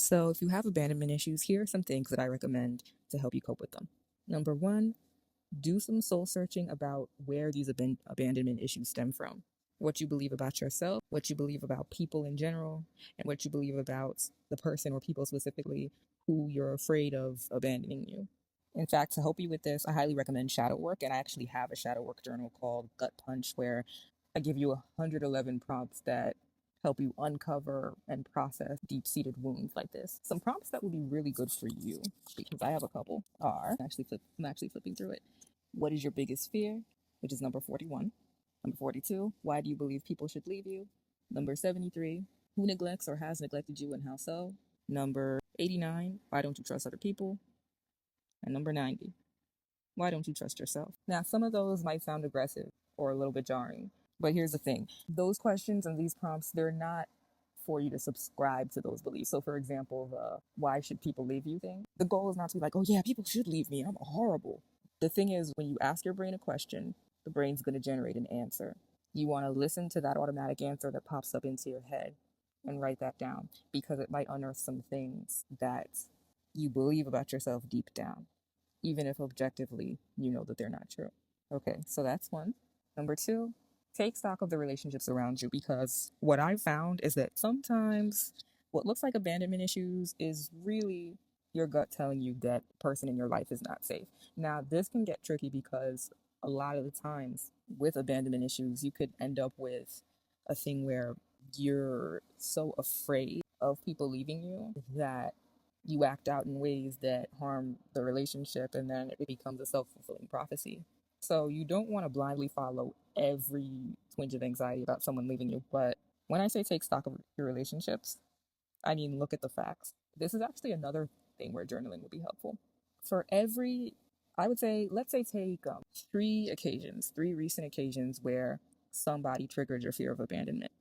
So, if you have abandonment issues, here are some things that I recommend to help you cope with them. Number one, do some soul searching about where these abandonment issues stem from. What you believe about yourself, what you believe about people in general, and what you believe about the person or people specifically who you're afraid of abandoning you. In fact, to help you with this, I highly recommend shadow work. And I actually have a shadow work journal called Gut Punch where I give you 111 prompts that help you uncover and process deep seated wounds like this. Some prompts that would be really good for you, because I have a couple, are I'm actually flipping through it. What is your biggest fear? Which is number 41. Number 42, why do you believe people should leave you? Number 73, who neglects or has neglected you and how so? Number 89, why don't you trust other people? And number 90, why don't you trust yourself? Now, some of those might sound aggressive or a little bit jarring, but here's the thing. Those questions and these prompts, they're not for you to subscribe to those beliefs. So, for example, the why should people leave you thing, the goal is not to be like, oh yeah, people should leave me, I'm horrible. The thing is, when you ask your brain a question, the brain's going to generate an answer. You want to listen to that automatic answer that pops up into your head and write that down, because it might unearth some things that you believe about yourself deep down, even if objectively you know that they're not true. Okay, so that's one. Number two, take stock of the relationships around you, because what I've found is that sometimes what looks like abandonment issues is really your gut telling you that the person in your life is not safe. Now, this can get tricky because a lot of the times with abandonment issues, you could end up with a thing where you're so afraid of people leaving you that you act out in ways that harm the relationship, and then it becomes a self-fulfilling prophecy. So you don't want to blindly follow every twinge of anxiety about someone leaving you. But when I say take stock of your relationships, I mean look at the facts. This is actually another thing where journaling would be helpful. For every, I would say, let's say take three recent occasions where somebody triggered your fear of abandonment.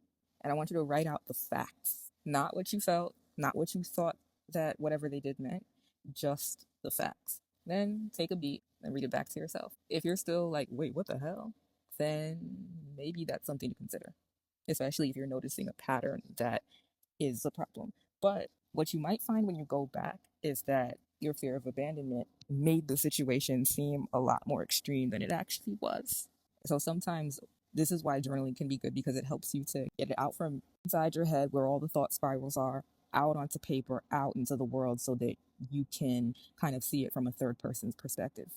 And I want you to write out the facts, not what you felt, not what you thought that whatever they did meant, just the facts. Then take a beat and read it back to yourself. If you're still like, wait, what the hell? Then maybe that's something to consider, especially if you're noticing a pattern that is a problem. But what you might find when you go back is that your fear of abandonment made the situation seem a lot more extreme than it actually was. So sometimes this is why journaling can be good, because it helps you to get it out from inside your head where all the thought spirals are, out onto paper, out into the world, so that you can kind of see it from a third person's perspective.